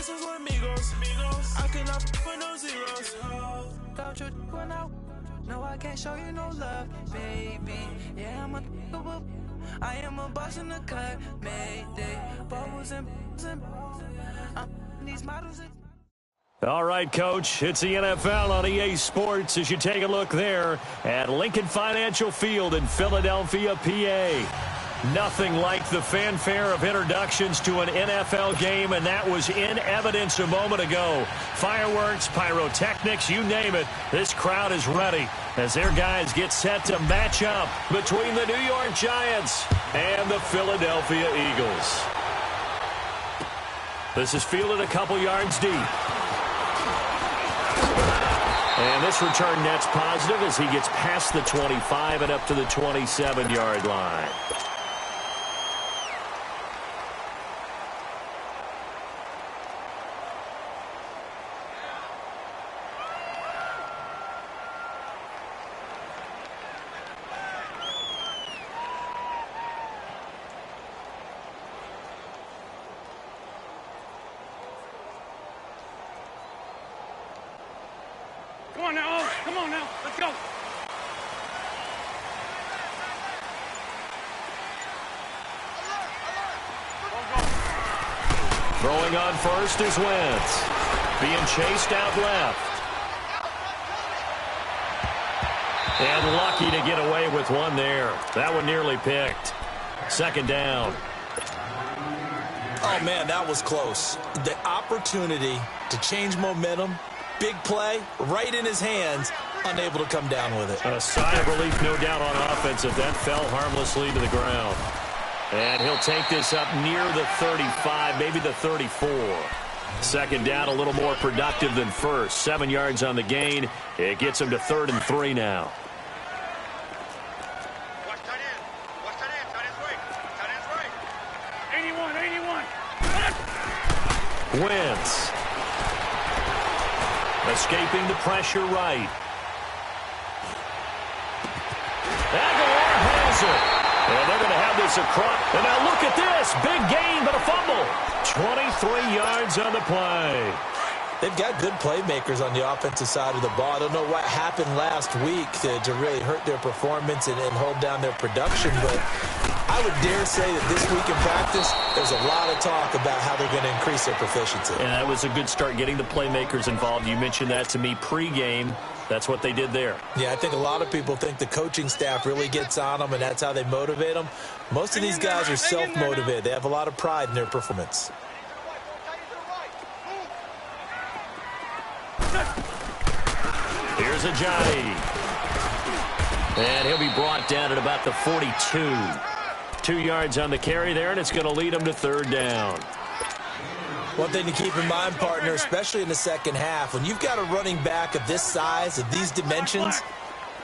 I cannot put no zeros. Doubt you went out. No, I can't show you no love, baby. Yeah, I am a boss in the cut, mayday. Bubbles and these models. All right, Coach, it's the NFL on EA Sports as you take a look there at Lincoln Financial Field in Philadelphia, PA. Nothing like the fanfare of introductions to an NFL game, and that was in evidence a moment ago. Fireworks, pyrotechnics, you name it. This crowd is ready as their guys get set to match up between the New York Giants and the Philadelphia Eagles. This is fielded a couple yards deep. And this return net's positive as he gets past the 25 and up to the 27-yard line. Come on now, come on now, let's go. Throwing on first is Wentz. Being chased out left. And lucky to get away with one there. That one nearly picked. Second down. Oh, man, that was close. The opportunity to change momentum, big play, right in his hands, unable to come down with it. A sigh of relief, no doubt, on offense if that fell harmlessly to the ground. And he'll take this up near the 35, maybe the 34. Second down, a little more productive than first. 7 yards on the gain. It gets him to 3rd and 3 now. Watch tight end. Watch tight end. Tight end's right. Tight end's right. 81, 81. Wentz. Escaping the pressure right. Aguilar has it. And they're going to have this across. And now look at this. Big gain, but a fumble. 23 yards on the play. They've got good playmakers on the offensive side of the ball. I don't know what happened last week to really hurt their performance and hold down their production, but I would dare say that this week in practice, there's a lot of talk about how they're going to increase their proficiency. And that was a good start, getting the playmakers involved. You mentioned that to me pregame. That's what they did there. Yeah, I think a lot of people think the coaching staff really gets on them, and that's how they motivate them. Most of these guys are self-motivated. They have a lot of pride in their performance. Here's Ajay. And he'll be brought down at about the 42. 2 yards on the carry there, and it's going to lead him to 3rd down. One thing to keep in mind, partner, especially in the second half, when you've got a running back of this size, of these dimensions,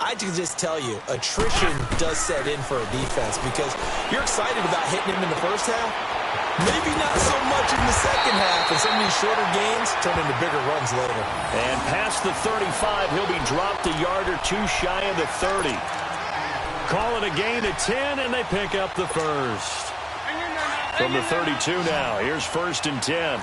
I can just tell you, attrition does set in for a defense because you're excited about hitting him in the first half. Maybe not so much in the second half, and some of these shorter gains turn into bigger runs later. And past the 35, he'll be dropped a yard or two shy of the 30. Call it a gain of 10, and they pick up the first. From the 32 now, here's 1st and 10.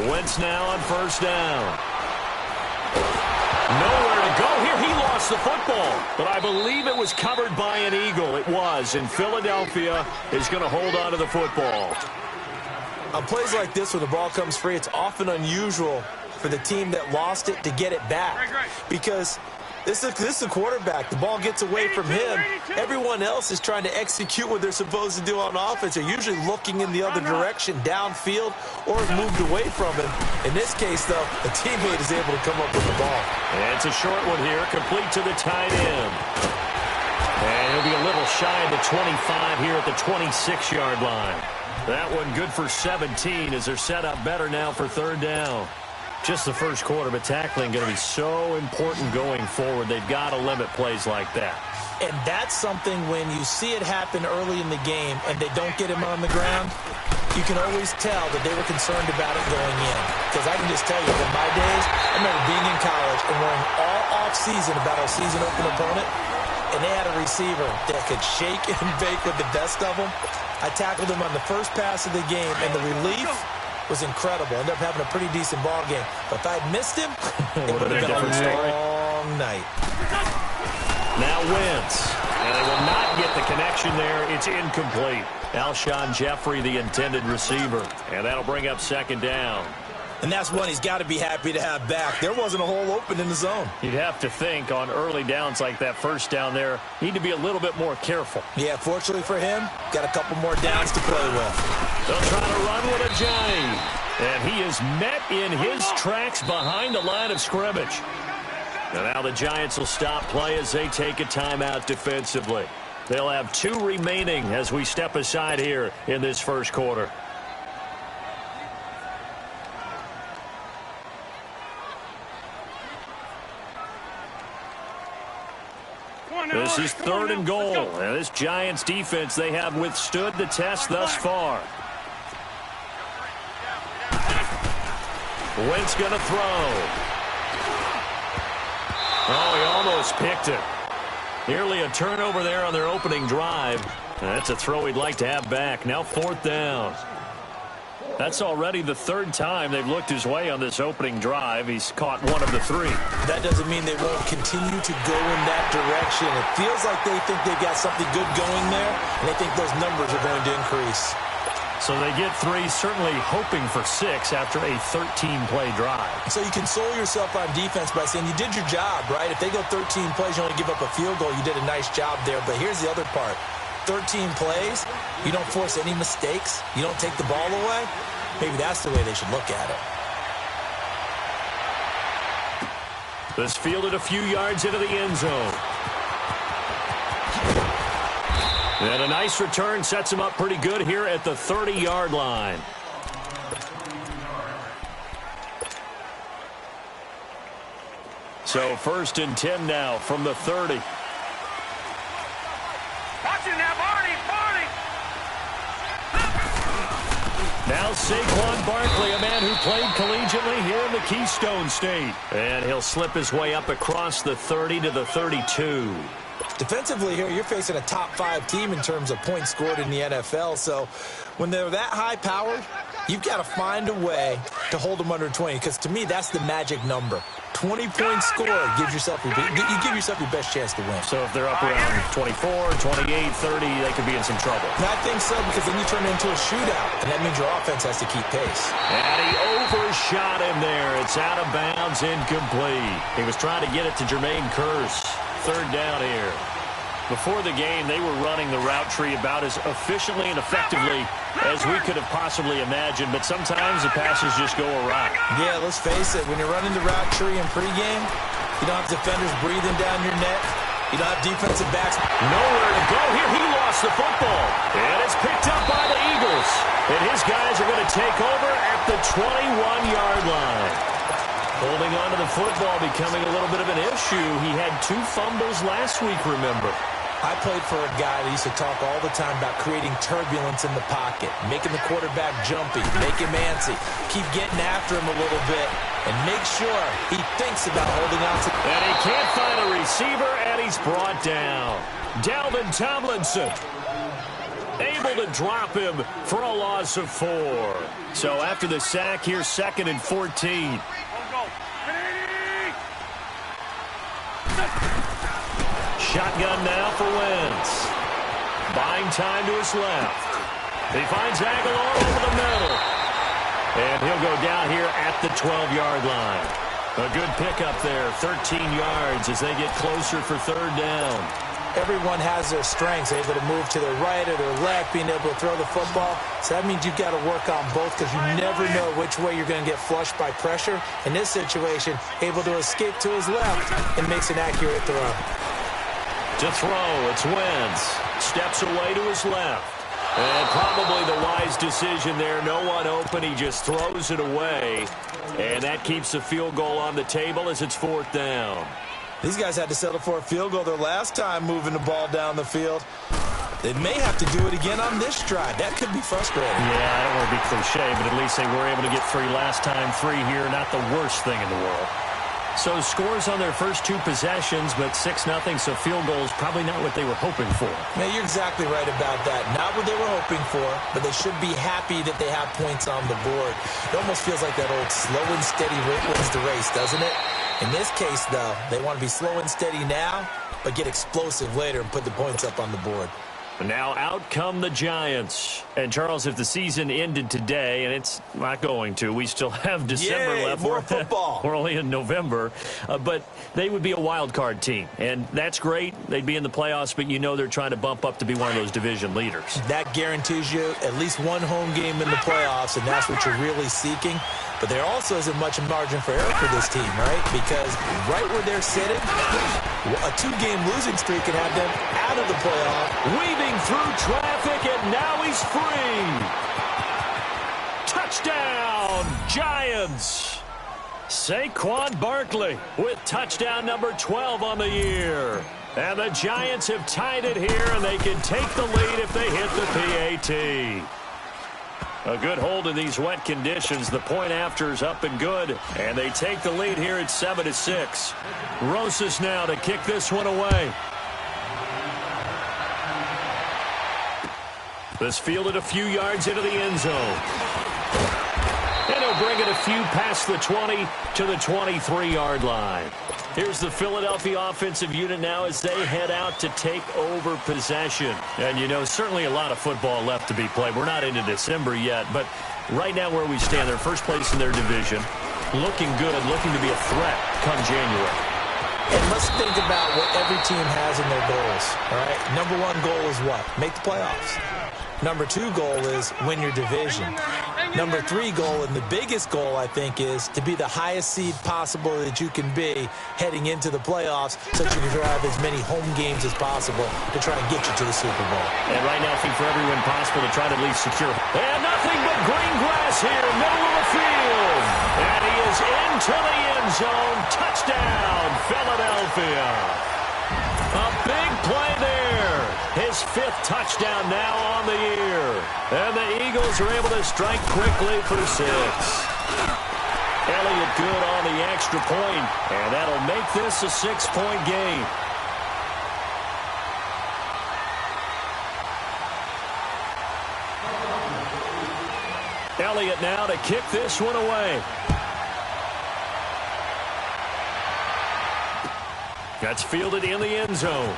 Wentz now on 1st down. Nowhere to go here. He lost the football, but I believe it was covered by an Eagle. It was, and Philadelphia is going to hold on to the football. On plays like this where the ball comes free, it's often unusual for the team that lost it to get it back because this is the quarterback. The ball gets away from him. Everyone else is trying to execute what they're supposed to do on offense. They're usually looking in the other direction, downfield, or moved away from him. In this case, though, the teammate is able to come up with the ball. And it's a short one here, complete to the tight end. And he'll be a little shy of the 25 here at the 26-yard line. That one good for 17 as they're set up better now for 3rd down. Just the first quarter, but tackling going to be so important going forward. They've got to limit plays like that. And that's something when you see it happen early in the game and they don't get him on the ground, you can always tell that they were concerned about it going in. Because I can just tell you, in my days, I remember being in college and worrying all off-season about our season opener opponent. and they had a receiver that could shake and bake with the best of them. I tackled him on the first pass of the game, and the relief was incredible. Ended up having a pretty decent ball game. But if I had missed him, it would have been a long night. Now Wentz. And they will not get the connection there. It's incomplete. Alshon Jeffrey, the intended receiver. And that'll bring up second down. And that's one he's got to be happy to have back. There wasn't a hole open in the zone. You'd have to think on early downs like that first down there, need to be a little bit more careful. Yeah, fortunately for him, got a couple more downs to play with. They'll try to run with a Johnny. And he is met in his tracks behind the line of scrimmage. And now the Giants will stop play as they take a timeout defensively. They'll have 2 remaining as we step aside here in this first quarter. This is 3rd and goal. And this Giants defense, they have withstood the test thus far. Wentz going to throw. Oh, he almost picked it. Nearly a turnover there on their opening drive. That's a throw he'd like to have back. Now 4th down. That's already the 3rd time they've looked his way on this opening drive. He's caught 1 of the 3. That doesn't mean they won't continue to go in that direction. It feels like they think they've got something good going there, and they think those numbers are going to increase. So they get 3, certainly hoping for 6 after a 13-play drive. So you console yourself on defense by saying you did your job, right? If they go 13 plays, you only give up a field goal, you did a nice job there. But here's the other part. 13 plays, you don't force any mistakes, you don't take the ball away. Maybe that's the way they should look at it. This fielded a few yards into the end zone. And a nice return sets him up pretty good here at the 30-yard line. So 1st and 10 now from the 30. Watch it now, Barney! Now Saquon Barkley, a man who played collegiately here in the Keystone State. And he'll slip his way up across the 30 to the 32. Defensively here, you're facing a top 5 team in terms of points scored in the NFL. So when they're that high-powered, you've got to find a way to hold them under 20. Because to me, that's the magic number. 20 points scored gives yourself you give yourself your best chance to win. So if they're up around 24, 28, 30, they could be in some trouble. And I think so, because then you turn it into a shootout, and that means your offense has to keep pace. And he overshot him there. It's out of bounds, incomplete. He was trying to get it to Jermaine Kearse. 3rd down here. Before the game, they were running the route tree about as efficiently and effectively as we could have possibly imagined, but sometimes the passes just go awry. Yeah, let's face it. When you're running the route tree in pregame, you don't have defenders breathing down your neck. You don't have defensive backs. Nowhere to go here. He lost the football. And it's picked up by the Eagles. And his guys are going to take over at the 21-yard line. Holding on to the football becoming a little bit of an issue. He had 2 fumbles last week, remember. I played for a guy that used to talk all the time about creating turbulence in the pocket, making the quarterback jumpy, make him antsy, keep getting after him a little bit, and make sure he thinks about holding on to. And he can't find a receiver, and he's brought down. Dalvin Tomlinson able to drop him for a loss of 4. So after the sack here, 2nd and 14. Shotgun now for Wentz. Buying time to his left. He finds Aguilar over the middle. And he'll go down here at the 12-yard line. A good pickup there, 13 yards as they get closer for 3rd down. Everyone has their strengths, able to move to their right or their left, being able to throw the football. So that means you've got to work on both, because you never know which way you're going to get flushed by pressure. In this situation, able to escape to his left and makes an accurate throw. To throw, it's Wentz. Steps away to his left. And probably the wise decision there. No one open. He just throws it away. And that keeps the field goal on the table as it's 4th down. These guys had to settle for a field goal their last time moving the ball down the field. They may have to do it again on this drive. That could be frustrating. Yeah, I don't want to be cliche, but at least they were able to get 3 last time. 3 here, not the worst thing in the world. So scores on their first 2 possessions, but 6-0, so field goals probably not what they were hoping for. Man, you're exactly right about that. Not what they were hoping for, but they should be happy that they have points on the board. It almost feels like that old slow and steady wins the race, doesn't it? In this case, though, they want to be slow and steady now, but get explosive later and put the points up on the board. Now out come the Giants. And, Charles, if the season ended today, and it's not going to, we still have December left. More football. We're only in November. But they would be a wild card team. And that's great. They'd be in the playoffs, but you know they're trying to bump up to be one of those division leaders. That guarantees you at least one home game in the playoffs, and that's what you're really seeking. But there also isn't much margin for error for this team, right? Because right where they're sitting, a 2-game losing streak can have them out of the playoff. Weaving through traffic, and now he's free. Touchdown, Giants. Saquon Barkley with touchdown number 12 on the year. And the Giants have tied it here, and they can take the lead if they hit the PAT. A good hold in these wet conditions. The point after is up and good. And they take the lead here at 7-6. Rosas now to kick this one away. This fielded a few yards into the end zone. And he'll bring it a few past the 20 to the 23-yard line. Here's the Philadelphia offensive unit now as they head out to take over possession. And, you know, certainly a lot of football left to be played. We're not into December yet, but right now where we stand, they're first place in their division, looking good, looking to be a threat come January. And let's think about what every team has in their goals, all right? Number 1 goal is what? Make the playoffs. Number 2 goal is win your division. Number 3 goal, and the biggest goal, I think, is to be the highest seed possible that you can be heading into the playoffs so that you can drive as many home games as possible to try and get you to the Super Bowl. And right now, I think for every win possible to try to at least secure. And nothing but green grass here, middle of the field. And he is into the end zone. Touchdown, Philadelphia. A big play there. His 5th touchdown now on the year. And the Eagles are able to strike quickly for 6. Elliott good on the extra point, and that'll make this a 6-point game. Elliott now to kick this one away. That's fielded in the end zone.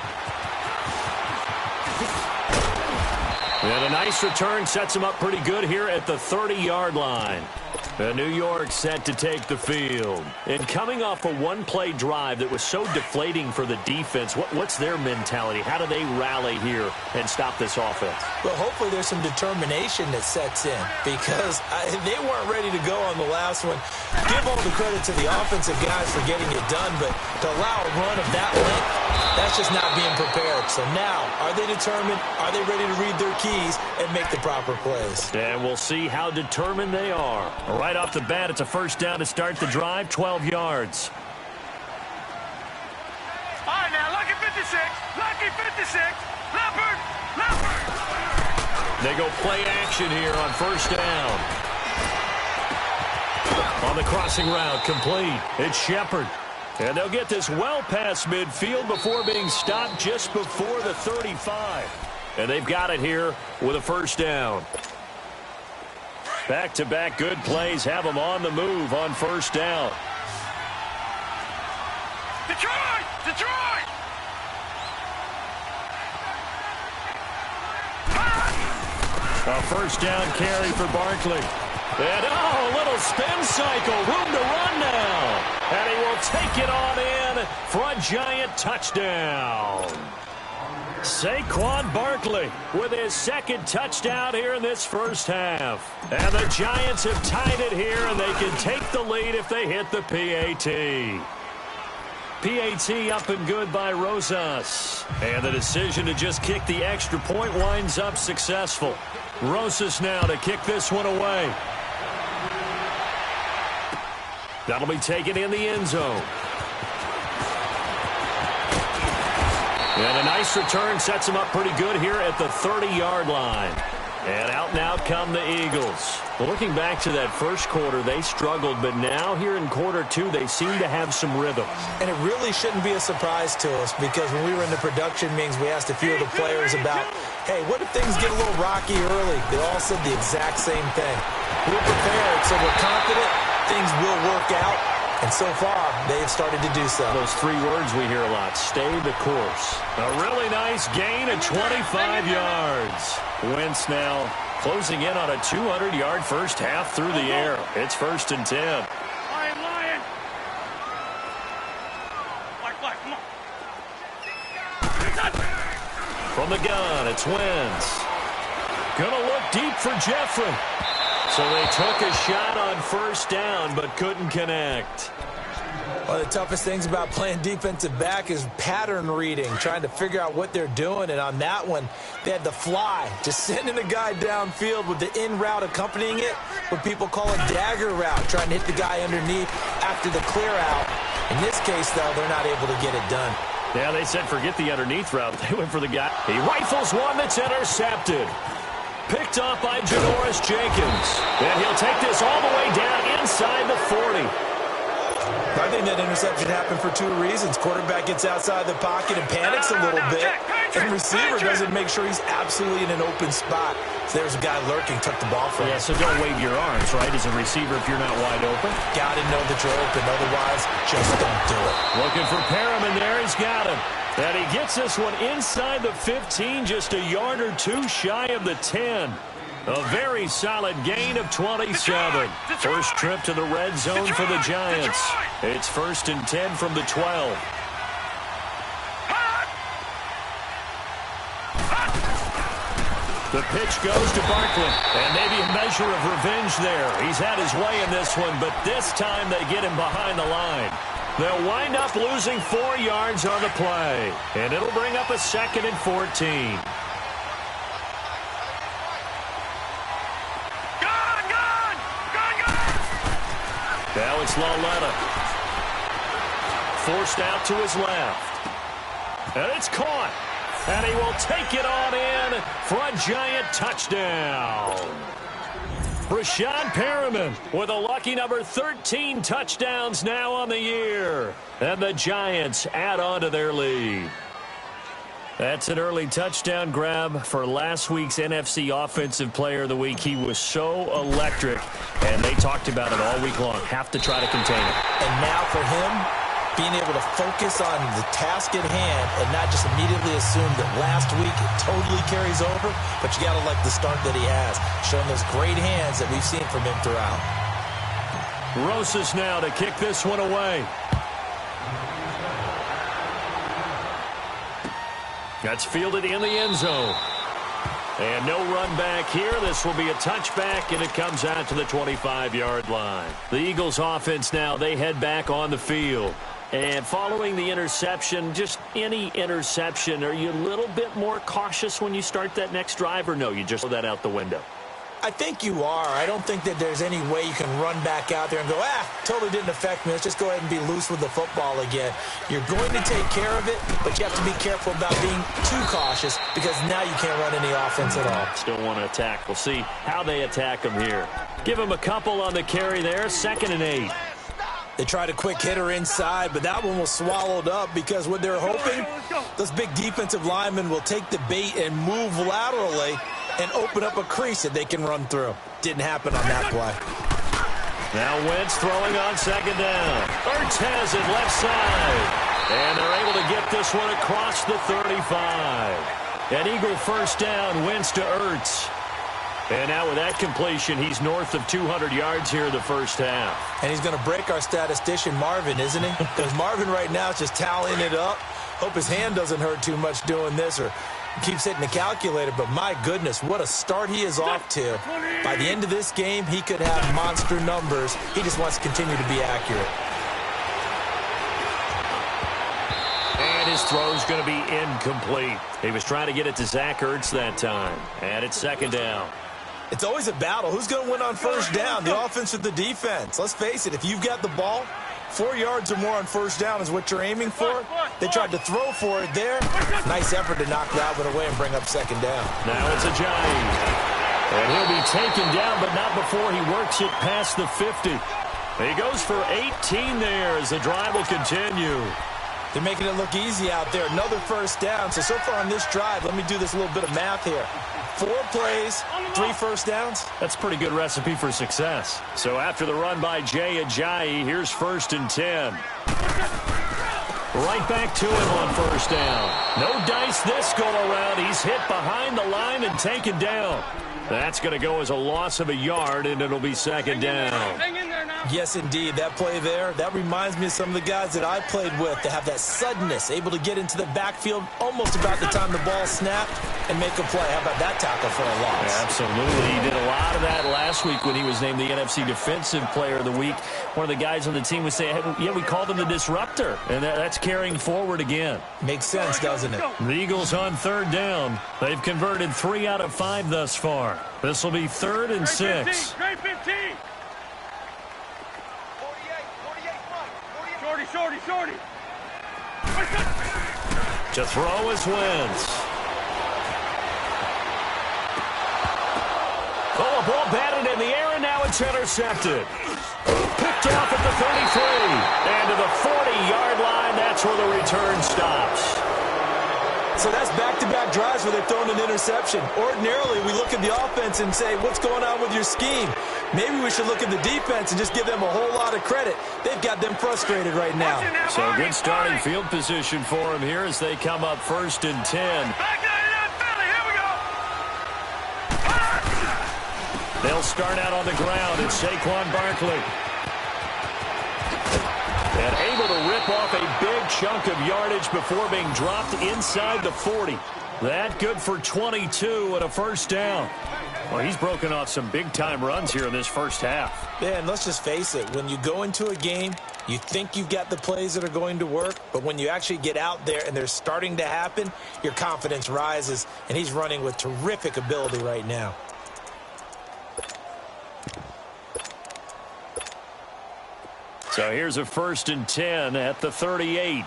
And a nice return sets him up pretty good here at the 30-yard line. And New York set to take the field. And coming off a one-play drive that was so deflating for the defense, what's their mentality? How do they rally here and stop this offense? Well, hopefully there's some determination that sets in because they weren't ready to go on the last one. Give all the credit to the offensive guys for getting it done, but to allow a run of that length, that's just not being prepared. So now, are they determined? Are they ready to read their keys and make the proper plays? And we'll see how determined they are. Right off the bat, it's a first down to start the drive, 12 yards. All right, now, lucky 56. Lucky 56. Leopard. They go play action here on first down. On the crossing route, complete. It's Shepard. And they'll get this well past midfield before being stopped just before the 35. And they've got it here with a first down. Back-to-back good plays have them on the move on first down. Detroit! Detroit! A first down carry for Barkley. And, a little spin cycle. Room to run now. And he will take it on in for a Giant touchdown. Saquon Barkley with his 2nd touchdown here in this first half. And the Giants have tied it here, and they can take the lead if they hit the PAT. PAT up and good by Rosas. And the decision to just kick the extra point winds up successful. Rosas now to kick this one away. That'll be taken in the end zone. And a nice return sets him up pretty good here at the 30-yard line. And out come the Eagles. Well, looking back to that first quarter, they struggled, but now here in quarter two, they seem to have some rhythm. And it really shouldn't be a surprise to us, because when we were in the production meetings, we asked a few of the players about, hey, what if things get a little rocky early? They all said the exact same thing. We're prepared, so we're confident things will work out. And so far, they've started to do so. Those three words we hear a lot: stay the course. A really nice gain of 25 yards. Wentz now closing in on a 200-yard first half through the air. It's 1st and 10. Lion. Black, come on. From the gun, it's Wentz. Gonna look deep for Jeffrey. So they took a shot on first down, but couldn't connect. One of the toughest things about playing defensive back is pattern reading, trying to figure out what they're doing. And on that one, they had the fly, just sending a guy downfield with the in route accompanying it, what people call a dagger route, trying to hit the guy underneath after the clear out. In this case, though, they're not able to get it done. Yeah, they said forget the underneath route. They went for the guy. He rifles one that's intercepted. Picked off by Janoris Jenkins. And he'll take this all the way down inside the 40. I think that interception happened for two reasons. Quarterback gets outside the pocket and panics a little bit. And receiver doesn't make sure he's absolutely in an open spot. So there's a guy lurking, took the ball from him. Yeah, so don't wave your arms, right, as a receiver if you're not wide open. Got to know that you're open. Otherwise, just don't do it. Looking for Perriman there. He's got him. And he gets this one inside the 15, just a yard or two shy of the 10. A very solid gain of 27. First trip to the red zone for the Giants. It's 1st and 10 from the 12. The pitch goes to Barkley, and maybe a measure of revenge there. He's had his way in this one, but this time they get him behind the line. They'll wind up losing 4 yards on the play, and it'll bring up a 2nd and 14. Now it's Laletta. Forced out to his left. And it's caught. And he will take it on in for a Giant touchdown. Rashad Perriman with a lucky number 13 touchdowns now on the year. And the Giants add on to their lead. That's an early touchdown grab for last week's NFC Offensive Player of the Week. He was so electric, and they talked about it all week long. Have to try to contain it. And now for him, being able to focus on the task at hand and not just immediately assume that last week it totally carries over, but you got to like the start that he has, showing those great hands that we've seen from him throughout. Rosas now to kick this one away. That's fielded in the end zone. And no run back here. This will be a touchback, and it comes out to the 25-yard line. The Eagles offense now, they head back on the field. And following the interception, just any interception, are you a little bit more cautious when you start that next drive, or no, you just throw that out the window? I think you are. I don't think that there's any way you can run back out there and go, totally didn't affect me. Let's just go ahead and be loose with the football again. You're going to take care of it, but you have to be careful about being too cautious, because now you can't run any offense at all. Still want to attack. We'll see how they attack them here. Give them a couple on the carry there. 2nd and 8. They tried a quick hitter inside, but that one was swallowed up, because what they're hoping, those big defensive linemen will take the bait and move laterally and open up a crease that they can run through. Didn't happen on that play. Now Wentz throwing on 2nd down. Ertz has it left side. And they're able to get this one across the 35. An Eagle first down, Wentz to Ertz. And now with that completion, he's north of 200 yards here in the first half. And he's going to break our statistician Marvin, isn't he? Because Marvin right now is just tallying it up. Hope his hand doesn't hurt too much doing this, or keeps hitting the calculator. But my goodness, what a start he is off to. By the end of this game, he could have monster numbers. He just wants to continue to be accurate. And his throw's going to be incomplete. He was trying to get it to Zach Ertz that time. And it's 2nd down. It's always a battle. Who's going to win on first down, the offense or the defense? Let's face it, if you've got the ball, 4 yards or more on first down is what you're aiming for. They tried to throw for it there. Nice effort to knock that one away and bring up 2nd down. Now it's a Giant. And he'll be taken down, but not before he works it past the 50. He goes for 18 there as the drive will continue. They're making it look easy out there. Another first down. So far on this drive, let me do this little bit of math here. 4 plays, 3 first downs. That's a pretty good recipe for success. So after the run by Jay Ajayi, here's 1st and 10. Right back to him on first down. No dice this go-around. He's hit behind the line and taken down. That's going to go as a loss of a yard, and it'll be 2nd down. Yes, indeed. That play there, that reminds me of some of the guys that I played with that have that suddenness, able to get into the backfield almost about the time the ball snapped and make a play. How about that tackle for a loss? Absolutely. He did a lot of that last week when he was named the NFC Defensive Player of the Week. One of the guys on the team would say, hey, yeah, we called him the disruptor, and that's carrying forward again. Makes sense, doesn't it? The Eagles on 3rd down. They've converted 3 out of 5 thus far. This will be 3rd and 6. Great 15. Shorty. To throw is Wentz. Oh, a ball batted in the air, and now it's intercepted. Picked off at the 33. And to the 40-yard line, that's where the return stops. So that's back-to-back drives where they're throwing an interception. Ordinarily, we look at the offense and say, what's going on with your scheme? Maybe we should look at the defense and just give them a whole lot of credit. They've got them frustrated right now. So good starting field position for them here as they come up 1st and 10. They'll start out on the ground. It's Saquon Barkley. And able to rip off a big chunk of yardage before being dropped inside the 40. That good for 22 and a first down. Well, he's broken off some big-time runs here in this first half. Yeah, and let's just face it. When you go into a game, you think you've got the plays that are going to work, but when you actually get out there and they're starting to happen, your confidence rises, and he's running with terrific ability right now. So here's a 1st and 10 at the 38.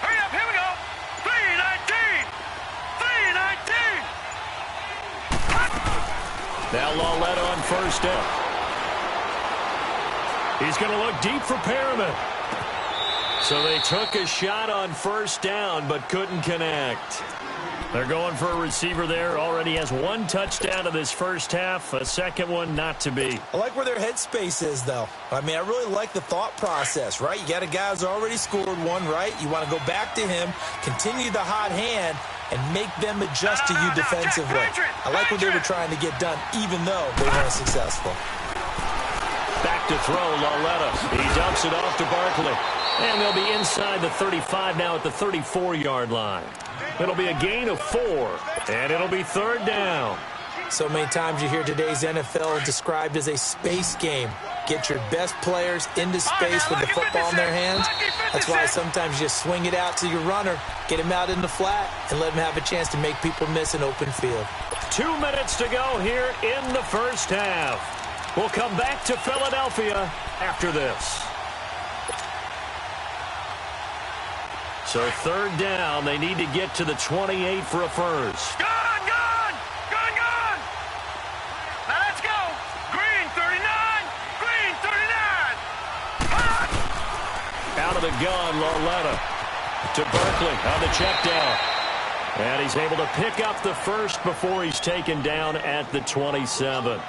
Hurry up, here we go. 319. Now Lawlett on first down. He's going to look deep for Perriman. So they took a shot on first down but couldn't connect. They're going for a receiver there. Already has 1 touchdown in this first half. A second one not to be. I like where their headspace is, though. I mean, I really like the thought process, right? You got a guy who's already scored 1, right? You want to go back to him, continue the hot hand, and make them adjust to you defensively. I like what they were trying to get done, even though they weren't successful. Back to throw, Lawlett. He dumps it off to Barkley. And they'll be inside the 35 now at the 34-yard line. It'll be a gain of 4, and it'll be 3rd down. So many times you hear today's NFL described as a space game. Get your best players into space with the football in their hands. That's why sometimes you just swing it out to your runner, get him out in the flat, and let him have a chance to make people miss an open field. 2 minutes to go here in the first half. We'll come back to Philadelphia after this. So 3rd down, they need to get to the 28 for a first. Gone! Now let's go! Green 39! Green 39! Out of the gun, Lawlett to Barkley on the check down. And he's able to pick up the first before he's taken down at the 27.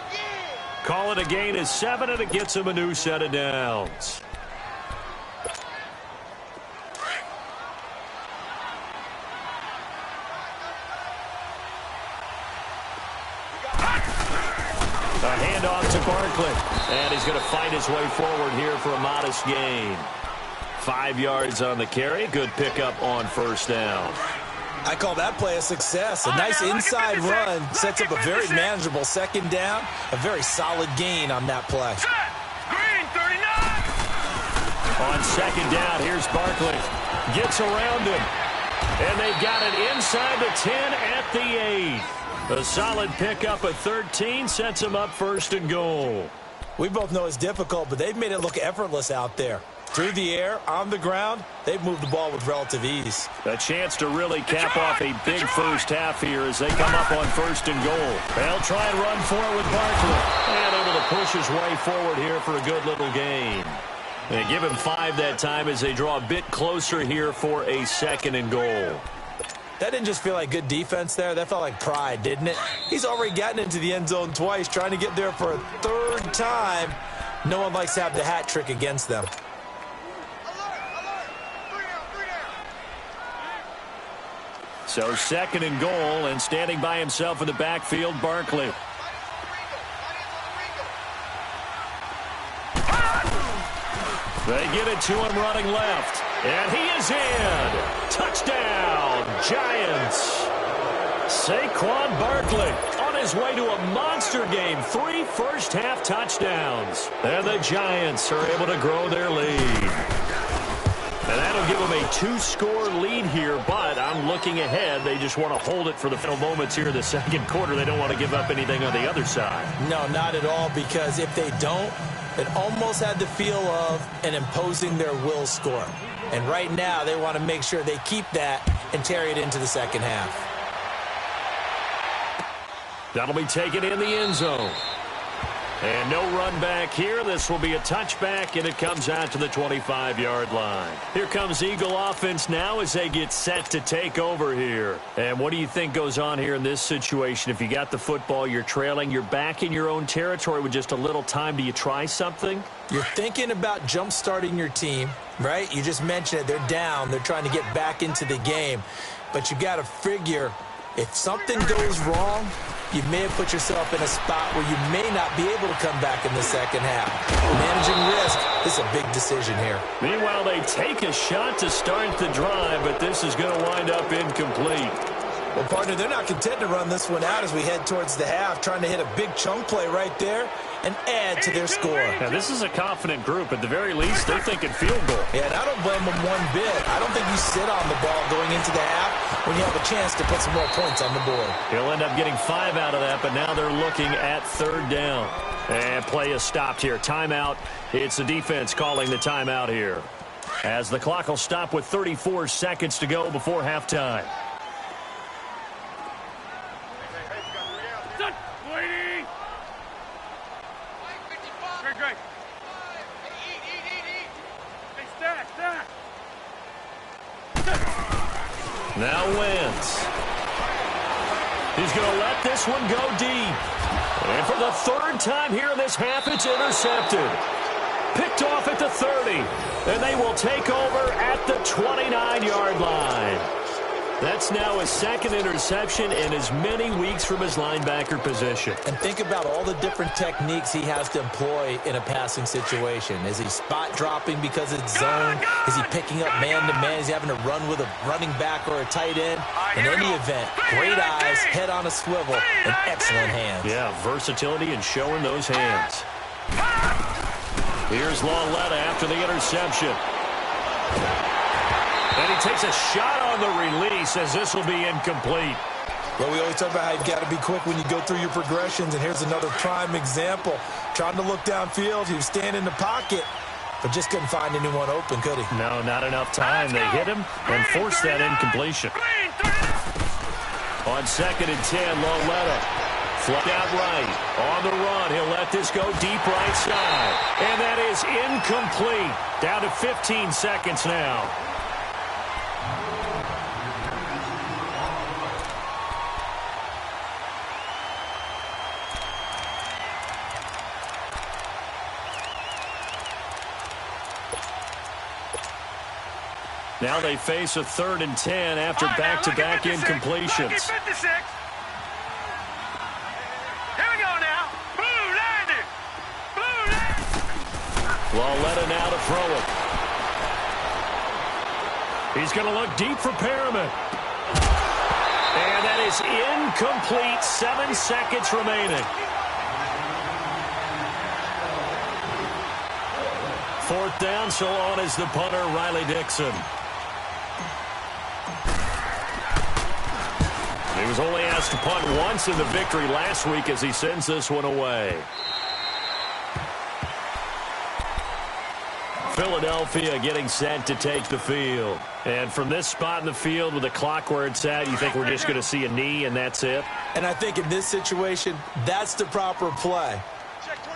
Call it a gain of 7, and it gets him a new set of downs. A handoff to Barkley. And he's going to fight his way forward here for a modest gain. 5 yards on the carry. Good pickup on first down. I call that play a success. A nice inside run sets up a very manageable 2nd down. A very solid gain on that play. Green 39! On 2nd down, here's Barkley. Gets around him. And they've got it inside the 10 at the 8. A solid pickup of 13 sets him up 1st and goal. We both know it's difficult, but they've made it look effortless out there. Through the air, on the ground, they've moved the ball with relative ease. A chance to really cap off a big first half here as they come up on 1st and goal. They'll try and run for it with Barkley. And able to push his way forward here for a good little gain. They give him 5 that time as they draw a bit closer here for a 2nd and goal. That didn't just feel like good defense there. That felt like pride, didn't it? He's already gotten into the end zone twice, trying to get there for a 3rd time. No one likes to have the hat trick against them. So 2nd and goal, and standing by himself in the backfield, Barkley. They get it to him running left. And he is in. Touchdown, Giants. Saquon Barkley on his way to a monster game. 3 first-half touchdowns. And the Giants are able to grow their lead. And that'll give them a 2-score lead here, but I'm looking ahead. They just want to hold it for the final moments here in the 2nd quarter. They don't want to give up anything on the other side. No, not at all, because if they don't, it almost had the feel of an imposing their will score. And right now, they want to make sure they keep that and carry it into the 2nd half. That'll be taken in the end zone. And no run back here. This will be a touchback, and it comes out to the 25-yard line. Here comes Eagle offense now as they get set to take over here. And what do you think goes on here in this situation? If you got the football, you're trailing, you're back in your own territory with just a little time. Do you try something? You're thinking about jump-starting your team, right? You just mentioned it. They're down. They're trying to get back into the game. But you got to figure if something goes wrong, you may have put yourself in a spot where you may not be able to come back in the 2nd half. Managing risk is a big decision here. Meanwhile, they take a shot to start the drive, but this is going to wind up incomplete. Well, partner, they're not content to run this one out as we head towards the half, trying to hit a big chunk play right there and add to their score. Now, this is a confident group. At the very least, they're thinking field goal. Yeah, and I don't blame them one bit. I don't think you sit on the ball going into the half when you have a chance to put some more points on the board. He'll end up getting 5 out of that, but now they're looking at 3rd down. And play is stopped here. Timeout. It's the defense calling the timeout here, as the clock will stop with 34 seconds to go before halftime. Now Wentz. He's going to let this one go deep. And for the 3rd time here in this half, it's intercepted. Picked off at the 30. And they will take over at the 29-yard line. That's now his 2nd interception in as many weeks from his linebacker position. And think about all the different techniques he has to employ in a passing situation. Is he spot dropping because it's zone? Is he picking up man-to-man? Is he having to run with a running back or a tight end? In any event, great eyes, head on a swivel, and excellent hands. Yeah, versatility and showing those hands. Here's Lauletta after the interception. And he takes a shot on the release as this will be incomplete. Well, we always talk about how you've got to be quick when you go through your progressions, and here's another prime example. Trying to look downfield, he was standing in the pocket, but just couldn't find anyone open, could he? No, not enough time. They hit him and forced that incompletion. On 2nd and 10, Lauletta. Flat out right. On the run, he'll let this go deep right side. And that is incomplete. Down to 15 seconds now. Now they face a 3rd and 10 after back-to-back incompletions. Lauletta now to throw it. He's going to look deep for Perriman. And that is incomplete. 7 seconds remaining. 4th down, so on is the punter, Riley Dixon. He was only asked to punt once in the victory last week as he sends this one away. Philadelphia getting set to take the field. And from this spot in the field with the clock where it's at, you think we're just going to see a knee and that's it? And I think in this situation, that's the proper play.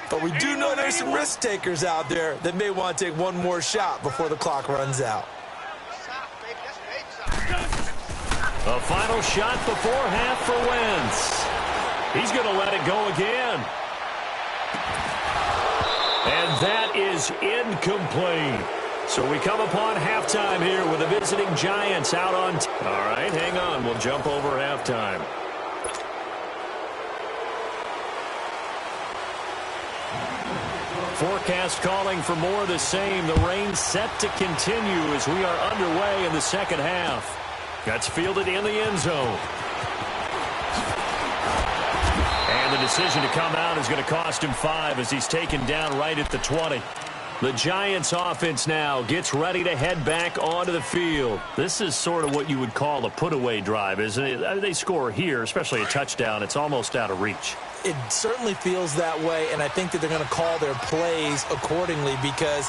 But we do know there's some risk takers out there that may want to take one more shot before the clock runs out. A final shot before half for Wentz. He's going to let it go again. And that is incomplete. So we come upon halftime here with the visiting Giants out on... All right, hang on. We'll jump over halftime. Forecast calling for more of the same. The rain set to continue as we are underway in the second half. That's fielded in the end zone. And the decision to come out is going to cost him 5 as he's taken down right at the 20. The Giants offense now gets ready to head back onto the field. This is sort of what you would call a put-away drive, isn't it? They score here, especially a touchdown. It's almost out of reach. It certainly feels that way, and I think that they're going to call their plays accordingly because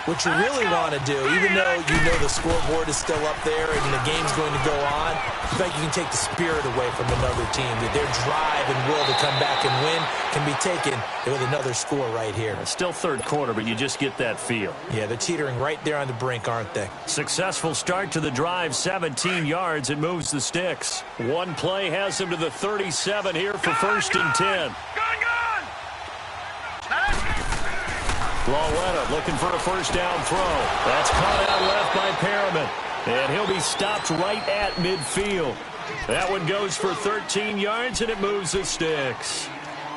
what you really want to do, even though you know the scoreboard is still up there and the game's going to go on, in fact, you can take the spirit away from another team. That their drive and will to come back and win can be taken with another score right here. It's still third quarter, but you just get that feel. Yeah, they're teetering right there on the brink, aren't they? Successful start to the drive, 17 yards. It moves the sticks. One play has them to the 37 here for first and 10. Lawletta looking for a first down throw. That's caught out left by Perriman. And he'll be stopped right at midfield. That one goes for 13 yards, and it moves the sticks.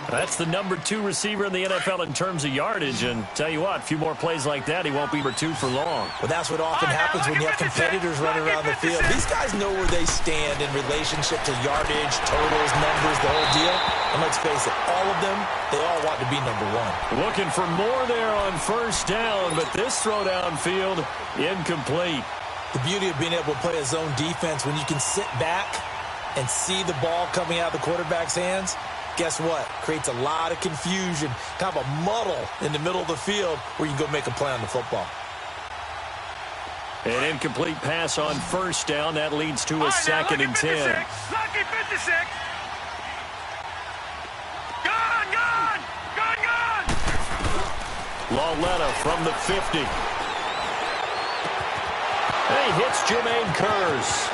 That's the number 2 receiver in the NFL in terms of yardage. And tell you what, a few more plays like that, he won't be number 2 for long. Well, that's what often happens when you have competitors running around the field. These guys know where they stand in relationship to yardage, totals, numbers, the whole deal. And let's face it, all of them, they all want to be number 1. Looking for more there on first down, but this throw downfield, incomplete. The beauty of being able to play a zone defense when you can sit back and see the ball coming out of the quarterback's hands, guess what? Creates a lot of confusion, kind of a muddle in the middle of the field where you can go make a play on the football. An incomplete pass on first down. That leads to a second and 10. Lucky 56. Gone. Lawletta from the 50. And he hits Jermaine Kearse.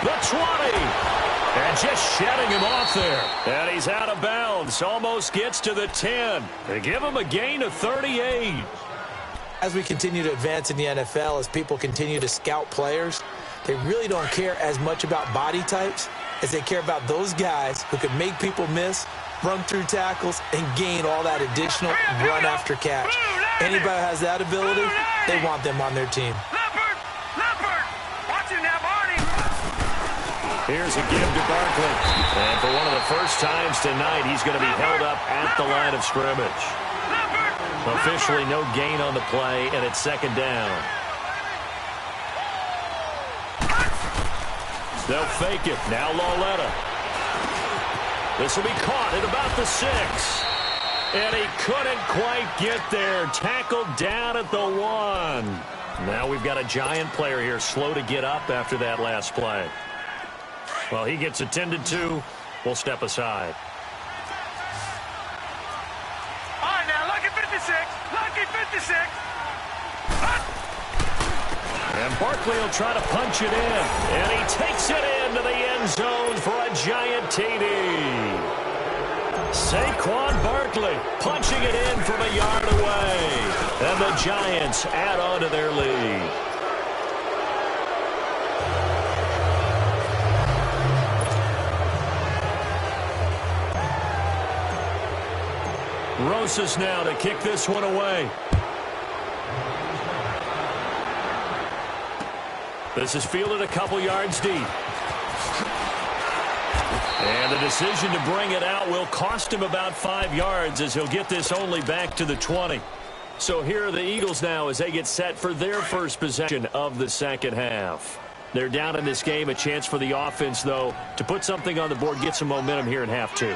The 20. And just shedding him off there. And he's out of bounds. Almost gets to the 10. They give him a gain of 38. As we continue to advance in the NFL, as people continue to scout players, they really don't care as much about body types as they care about those guys who can make people miss, run through tackles, and gain all that additional run after catch. Anybody who has that ability, they want them on their team. Here's a give to Barkley. And for one of the first times tonight, he's going to be held up at the line of scrimmage. Officially no gain on the play, and it's second down. They'll fake it. Now Lawletta. This will be caught at about the 6. And he couldn't quite get there. Tackled down at the 1. Now we've got a Giant player here slow to get up after that last play. Well, he gets attended to. We'll step aside. All right, now, lucky 56. Lucky 56. And Barkley will try to punch it in. And he takes it into the end zone for a Giant TD. Saquon Barkley punching it in from a yard away. And the Giants add on to their lead. Rosas now to kick this one away. This is fielded a couple yards deep. And the decision to bring it out will cost him about 5 yards as he'll get this only back to the 20. So here are the Eagles now as they get set for their first possession of the second half. They're down in this game. A chance for the offense, though, to put something on the board, get some momentum here in half 2.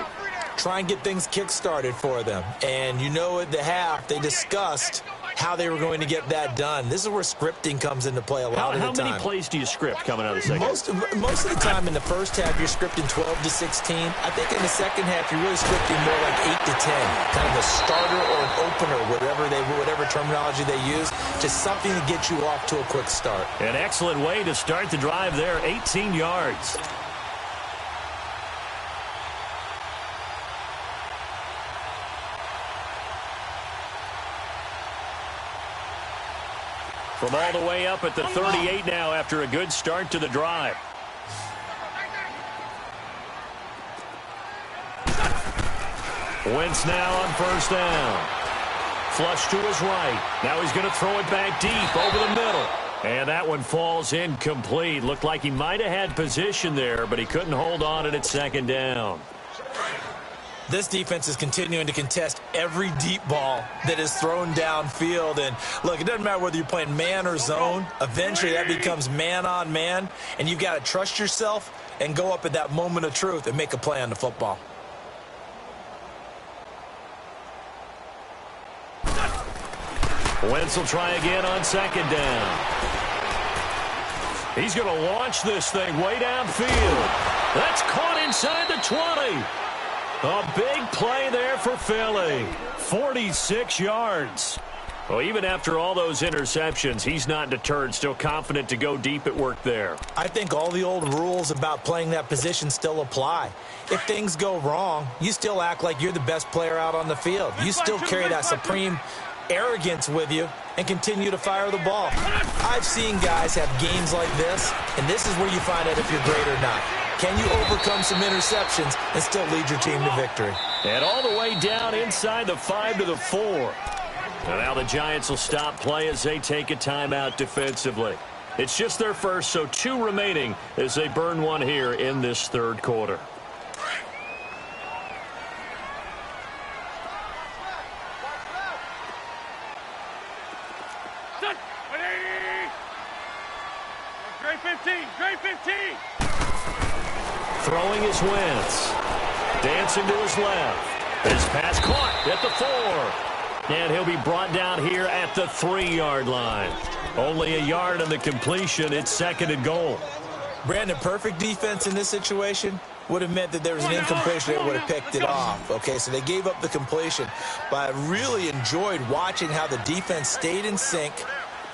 Try and get things kick-started for them. And you know at the half, they discussed how they were going to get that done. This is where scripting comes into play a lot of the time. How many plays do you script coming out of the second? Most of the time in the first half, you're scripting 12 to 16. I think in the second half, you're really scripting more like 8 to 10, kind of a starter or an opener, whatever terminology they use, just something to get you off to a quick start. An excellent way to start the drive there, 18 yards. From all the way up at the 38 now after a good start to the drive. Wentz now on first down. Flush to his right. Now he's going to throw it back deep over the middle. And that one falls incomplete. Looked like he might have had position there, but he couldn't hold on at second down. This defense is continuing to contest every deep ball that is thrown downfield. And, look, it doesn't matter whether you're playing man or zone. Eventually that becomes man on man, and you've got to trust yourself and go up at that moment of truth and make a play on the football. Wentz will try again on second down. He's going to launch this thing way downfield. That's caught inside the 20. A big play there for Philly. 46 yards. Well, even after all those interceptions, he's not deterred, still confident to go deep at work there. I think all the old rules about playing that position still apply. If things go wrong, you still act like you're the best player out on the field. You still carry that supreme arrogance with you and continue to fire the ball. I've seen guys have games like this, and this is where you find out if you're great or not. Can you overcome some interceptions and still lead your team to victory? And all the way down inside the 5 to the 4. And now the Giants will stop play as they take a timeout defensively. It's just their first, so 2 remaining as they burn one here in this third quarter. Great 15, great 15. Throwing is Wentz. Dancing to his left. His pass caught at the 4. And he'll be brought down here at the 3-yard line. Only a yard on the completion. It's second and goal. Brandon, perfect defense in this situation would have meant that there was an incompletion. They would have picked it off. Okay, so they gave up the completion. But I really enjoyed watching how the defense stayed in sync,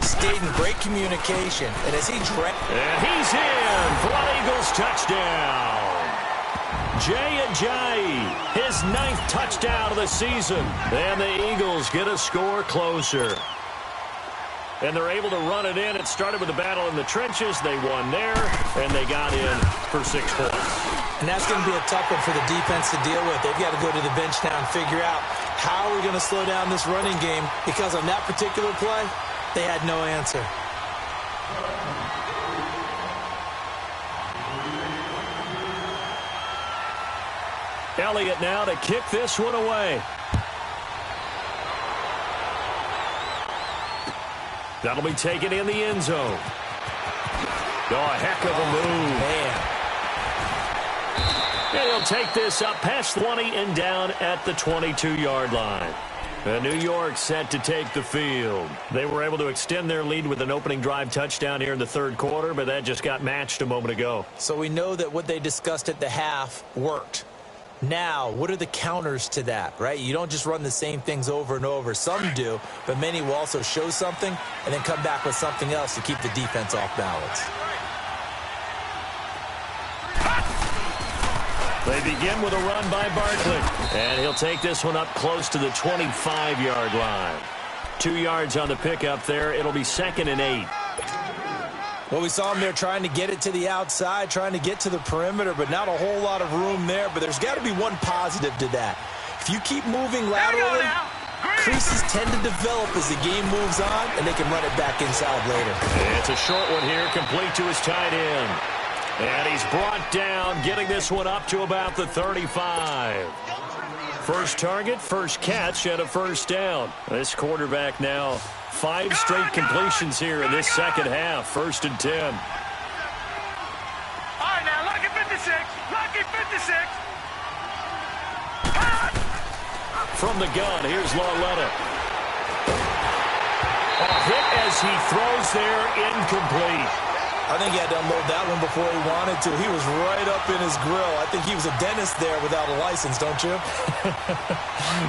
stayed in great communication, and as he and he's in for an Eagles touchdown. Jay Ajayi, his 9th touchdown of the season, and the Eagles get a score closer. And they're able to run it in. It started with a battle in the trenches. They won there, and they got in for 6 points. And that's going to be a tough one for the defense to deal with. They've got to go to the bench now and figure out how we're going to slow down this running game, because on that particular play, they had no answer. Elliott now to kick this one away. That'll be taken in the end zone. Oh, a heck of a move. Man. And he'll take this up past 20 and down at the 22-yard line. And New York set to take the field. They were able to extend their lead with an opening drive touchdown here in the third quarter, but that just got matched a moment ago. So we know that what they discussed at the half worked. Now, what are the counters to that, right? You don't just run the same things over and over. Some do, but many will also show something and then come back with something else to keep the defense off balance. They begin with a run by Barkley. And he'll take this one up close to the 25-yard line. 2 yards on the pickup there. It'll be 2nd and 8. Well, we saw him there trying to get it to the outside, trying to get to the perimeter, but not a whole lot of room there. But there's got to be one positive to that. If you keep moving laterally, creases tend to develop as the game moves on, and they can run it back inside later. It's a short one here, complete to his tight end. And he's brought down, getting this one up to about the 35. First target, first catch, and a first down. This quarterback now 5 straight completions here in this second half. 1st and 10. All right, now, lucky 56. Lucky 56. From the gun, here's Lauletta. as he throws there, incomplete. I think he had to unload that one before he wanted to. He was right up in his grill. I think he was a dentist there without a license, don't you?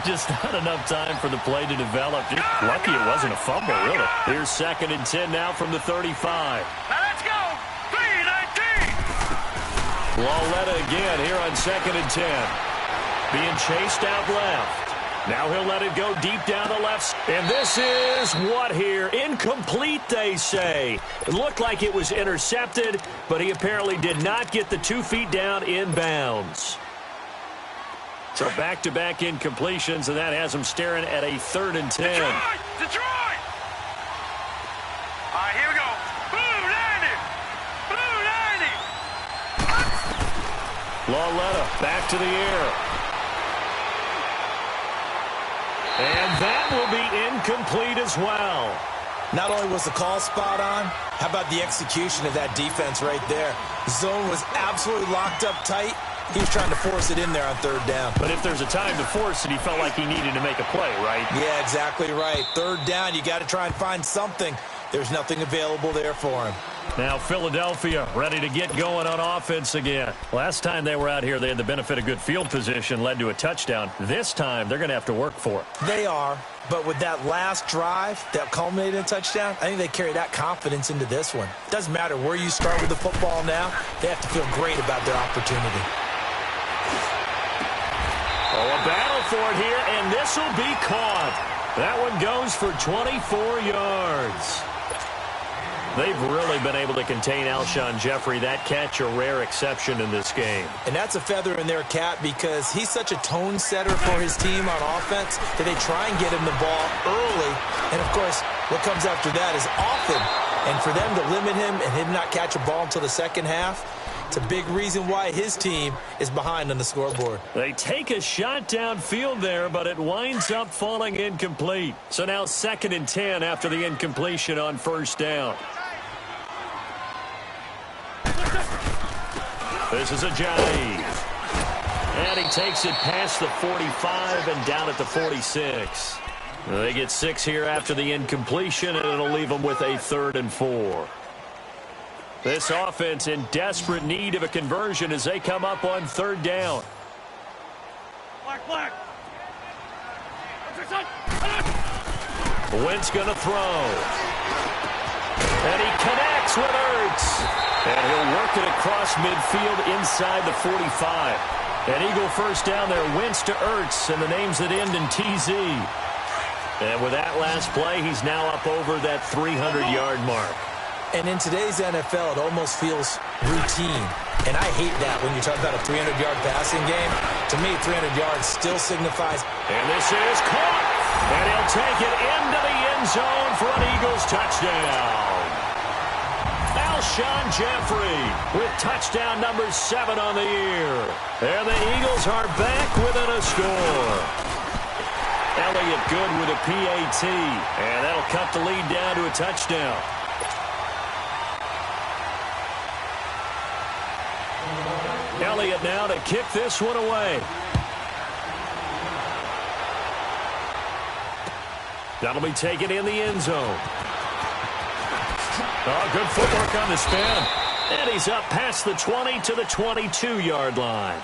Just not enough time for the play to develop. Just lucky it wasn't a fumble, really. Here's 2nd and 10 now from the 35. Now let's go. 3-19. Lauletta again here on 2nd and 10. Being chased out left. Now he'll let it go deep down the left. And this is what here? Incomplete, they say. It looked like it was intercepted, but he apparently did not get the 2 feet down in bounds. So back-to-back incompletions, and that has him staring at a 3rd and 10. Detroit! All right, here we go. Blue 90! Blue 90! Lauletta back to the air. And that will be incomplete as well. Not only was the call spot on, how about the execution of that defense right there? Zone was absolutely locked up tight. He was trying to force it in there on 3rd down. But if there's a time to force it, he felt like he needed to make a play, right? Yeah, exactly right. 3rd down, you got to try and find something. There's nothing available there for him. Now Philadelphia ready to get going on offense again. Last time they were out here, they had the benefit of good field position, led to a touchdown. This time, they're going to have to work for it. They are, but with that last drive that culminated in a touchdown, I think they carry that confidence into this one. Doesn't matter where you start with the football now, they have to feel great about their opportunity. Oh, a battle for it here, and this will be caught. That one goes for 24 yards. They've really been able to contain Alshon Jeffrey. That catch a rare exception in this game. And that's a feather in their cap because he's such a tone setter for his team on offense that they try and get him the ball early. And, of course, what comes after that is often. And for them to limit him and him not catch a ball until the second half, it's a big reason why his team is behind on the scoreboard. They take a shot downfield there, but it winds up falling incomplete. So now 2nd and 10 after the incompletion on 1st down. This is a jive. And he takes it past the 45 and down at the 46. They get 6 here after the incompletion, and it'll leave them with a 3rd and 4. This offense in desperate need of a conversion as they come up on 3rd down. Black. Wentz gonna throw. And he connects with Ertz. And he'll work it across midfield inside the 45. An Eagle 1st down there. Wentz to Ertz and the names that end in TZ. And with that last play, he's now up over that 300-yard mark. And in today's NFL, it almost feels routine. And I hate that when you talk about a 300-yard passing game. To me, 300 yards still signifies. And this is caught. And he'll take it into the end zone for an Eagles touchdown. Alshon Jeffrey with touchdown number 7 on the year. And the Eagles are back within a score. Elliott good with a PAT. And that'll cut the lead down to a touchdown. Elliott now to kick this one away. That'll be taken in the end zone. Oh, good footwork on the spin. And he's up past the 20 to the 22-yard line.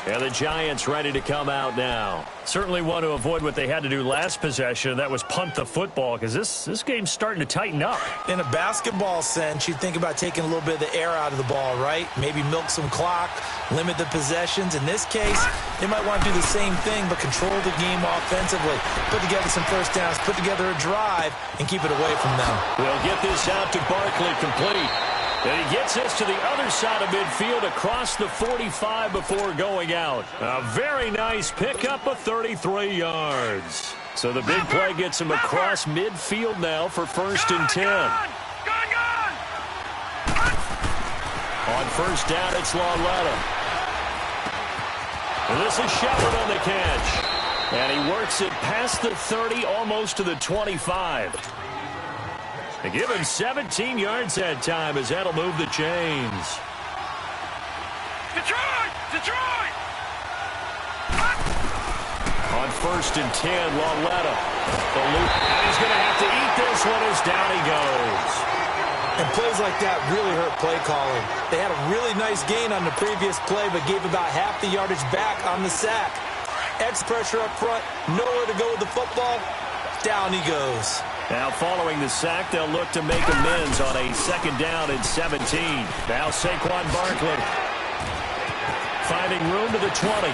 And the Giants ready to come out now. Certainly want to avoid what they had to do last possession. That was punt the football because this game's starting to tighten up. In a basketball sense, you think about taking a little bit of the air out of the ball, right? Maybe milk some clock, limit the possessions. In this case, they might want to do the same thing but control the game offensively. Put together some first downs, put together a drive, and keep it away from them. They'll get this out to Barkley complete. And he gets this to the other side of midfield across the 45 before going out. A very nice pickup of 33 yards. So the big play gets him across midfield now for 1st and 10. On 1st down, it's Lauletta. And this is Shepard on the catch. And he works it past the 30, almost to the 25. They give him 17 yards that time as that'll move the chains. Detroit! On on 1st and 10. Lauletta. The loop. And he's going to have to eat this one as down he goes. And plays like that really hurt play calling. They had a really nice gain on the previous play, but gave about half the yardage back on the sack. X pressure up front, nowhere to go with the football. Down he goes. Now following the sack, they'll look to make amends on a 2nd down and 17. Now Saquon Barkley finding room to the 20.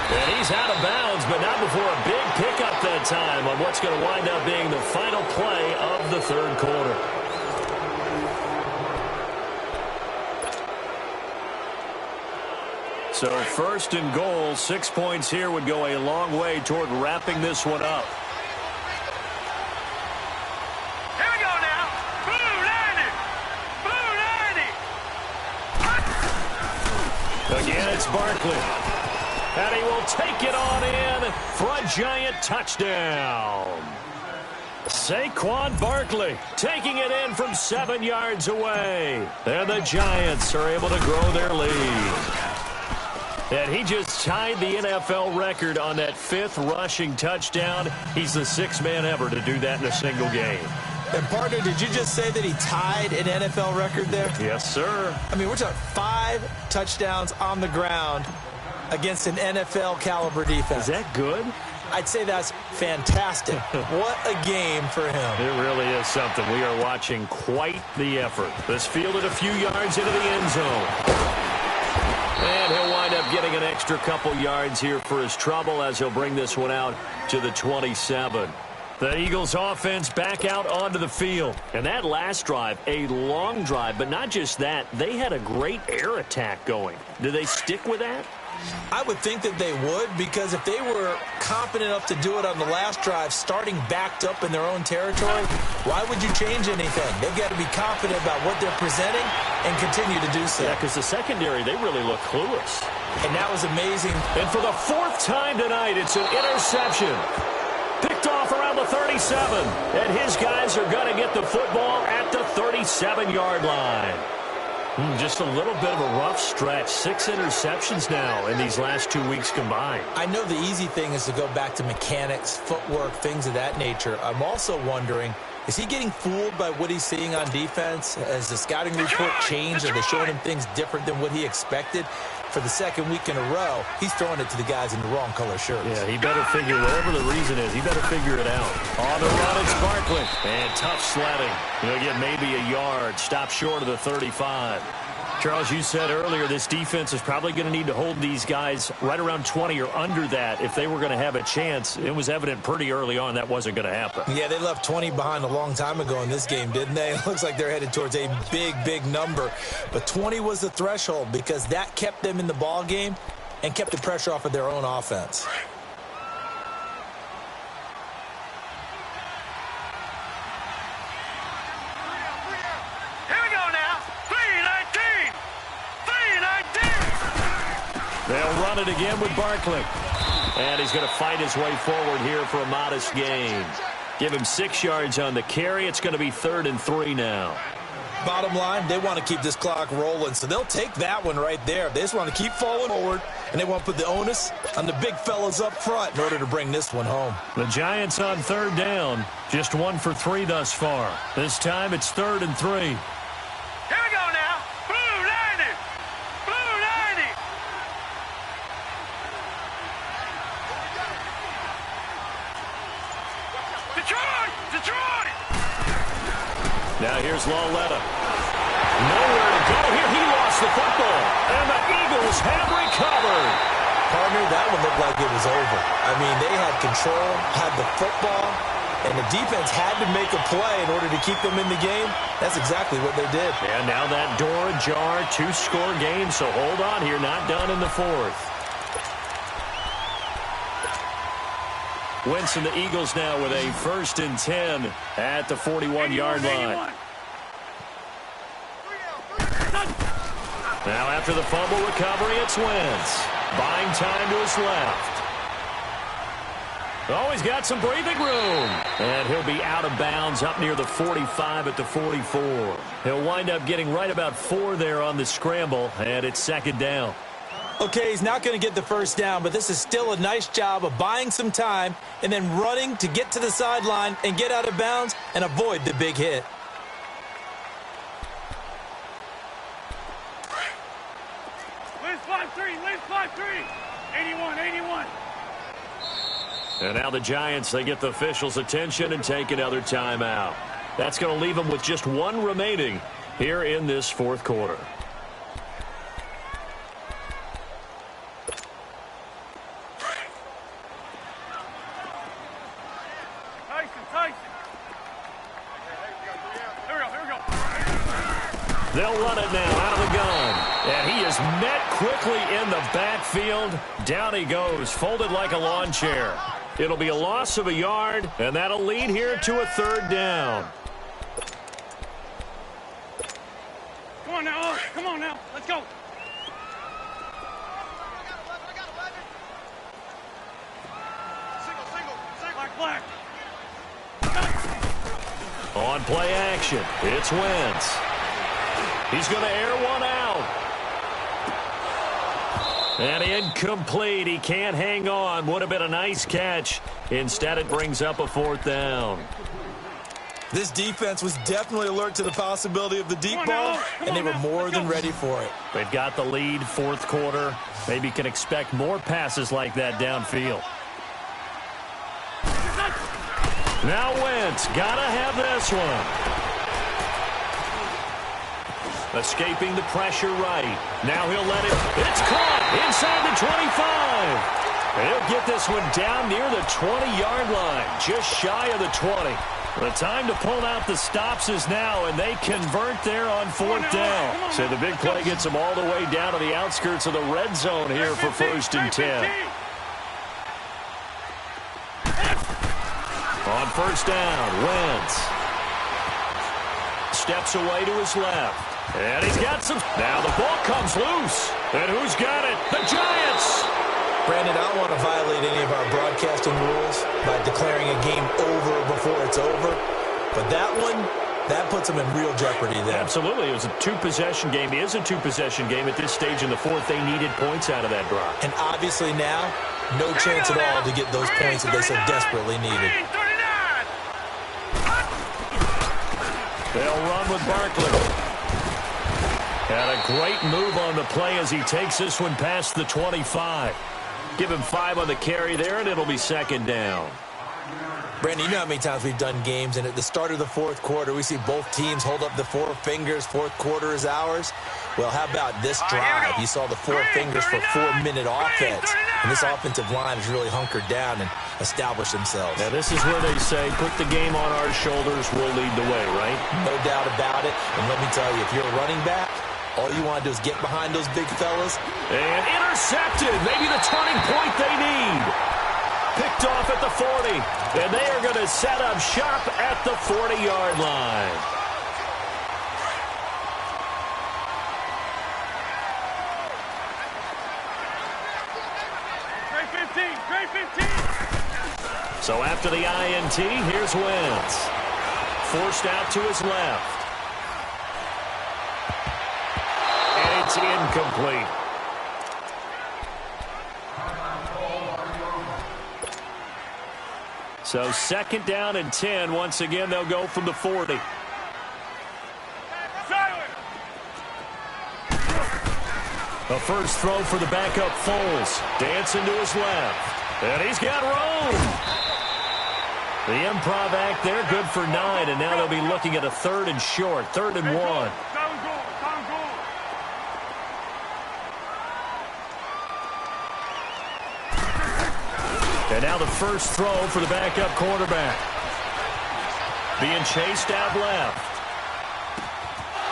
And he's out of bounds, but not before a big pickup that time on what's going to wind up being the final play of the 3rd quarter. So 1st and goal, 6 points here would go a long way toward wrapping this one up. Here we go now. Blue 90. Blue 90. Again, it's Barkley. And he will take it on in for a giant touchdown. Saquon Barkley taking it in from 7 yards away. And the Giants are able to grow their lead. And he just tied the NFL record on that 5th rushing touchdown. He's the 6th man ever to do that in a single game. And, partner, did you just say that he tied an NFL record there? Yes, sir. I mean, we're talking 5 touchdowns on the ground against an NFL-caliber defense. Is that good? I'd say that's fantastic. What a game for him. It really is something. We are watching quite the effort. This fielded a few yards into the end zone. And he'll wind up getting an extra couple yards here for his trouble as he'll bring this one out to the 27. The Eagles offense back out onto the field. And that last drive, a long drive, but not just that. They had a great air attack going. Do they stick with that? I would think that they would, because if they were confident enough to do it on the last drive, starting backed up in their own territory, why would you change anything? They've got to be confident about what they're presenting and continue to do so. Yeah, because the secondary, they really look clueless. And that was amazing. And for the 4th time tonight, it's an interception. Picked off around the 37. And his guys are going to get the football at the 37-yard line. Just a little bit of a rough stretch. 6 interceptions now in these last 2 weeks combined. I know the easy thing is to go back to mechanics, footwork, things of that nature. I'm also wondering, is he getting fooled by what he's seeing on defense? Has the scouting report changed? Are they showing him things different than what he expected? For the 2nd week in a row, he's throwing it to the guys in the wrong color shirts. Yeah, he better figure, whatever the reason is, he better figure it out. On the run, it's Barkley. And tough sledding. He'll get maybe a yard. Stop short of the 35. Charles, you said earlier this defense is probably going to need to hold these guys right around 20 or under that if they were going to have a chance. It was evident pretty early on that wasn't going to happen. Yeah, they left 20 behind a long time ago in this game, didn't they? It looks like they're headed towards a big, big number. But 20 was the threshold because that kept them in the ball game and kept the pressure off of their own offense. They'll run it again with Barkley. And he's going to fight his way forward here for a modest gain. Give him 6 yards on the carry. It's going to be 3rd and 3 now. Bottom line, they want to keep this clock rolling, so they'll take that one right there. They just want to keep falling forward, and they want to put the onus on the big fellas up front in order to bring this one home. The Giants on 3rd down. Just 1 for 3 thus far. This time it's 3rd and 3. Here we go now. Blue 90. Blue 90. Detroit! Detroit! Now here's Lauletta. Nowhere to go here. He lost the football. And the Eagles have recovered. Partner, that one looked like it was over. I mean, they had control, had the football, and the defense had to make a play in order to keep them in the game. That's exactly what they did. And now that door ajar, 2-score game, so hold on here. Not done in the 4th. Wentz and the Eagles now with a 1st and 10 at the 41-yard line. Now after the fumble recovery, it's Wentz. Buying time to his left. Oh, he's got some breathing room. And he'll be out of bounds up near the 45 at the 44. He'll wind up getting right about 4 there on the scramble, and it's 2nd down. Okay, he's not going to get the first down, but this is still a nice job of buying some time and then running to get to the sideline and get out of bounds and avoid the big hit. Liz 5-3, 81. And now the Giants, they get the officials' attention and take another timeout. That's going to leave them with just one remaining here in this fourth quarter. They'll run it now out of the gun. And he is met quickly in the backfield. Down he goes, folded like a lawn chair. It'll be a loss of a yard, and that'll lead here to a third down. Come on now, come on now. Let's go. Black. On play action, it's Wentz. He's going to air one out. And incomplete. He can't hang on. Would have been a nice catch. Instead, it brings up a fourth down. This defense was definitely alert to the possibility of the deep ball, and they were more than ready for it. They've got the lead, fourth quarter. Maybe can expect more passes like that downfield. Now Wentz, gotta have this one. Escaping the pressure right. Now he'll let it. It's caught inside the 25. He'll get this one down near the 20-yard line, just shy of the 20. The time to pull out the stops is now, and they convert there on fourth down. So the big play gets them all the way down to the outskirts of the red zone here for 1st and 10. On first down, Wentz steps away to his left. And he's got some. Now the ball comes loose. And who's got it? The Giants. Brandon, I don't want to violate any of our broadcasting rules by declaring a game over before it's over. But that one, that puts them in real jeopardy there. Absolutely. It was a two-possession game. It is a two-possession game at this stage in the fourth. They needed points out of that drive. And obviously now, no chance at all to get those points that they so desperately needed. They'll run with Barkley. And a great move on the play as he takes this one past the 25. Give him 5 on the carry there, and it'll be second down. Brandon, you know how many times we've done games, and at the start of the fourth quarter, we see both teams hold up the 4 fingers, fourth quarter is ours. Well, how about this drive? You saw the 4 fingers for 4-minute offense, and this offensive line has really hunkered down and established themselves. Now, this is where they say, put the game on our shoulders, we'll lead the way, right? No doubt about it, and let me tell you, if you're a running back, all you want to do is get behind those big fellas. And intercepted. Maybe the turning point they need. Picked off at the 40. And they are going to set up shop at the 40-yard line. Great 15. So after the INT, here's Wentz. Forced out to his left. It's incomplete. So second down and 10. Once again, they'll go from the 40. A first throw for the backup Foles. Dancing to his left. And he's got room. The improv act there, good for 9. And now they'll be looking at a 3rd and short. 3rd and 1. And now the first throw for the backup quarterback. Being chased out left.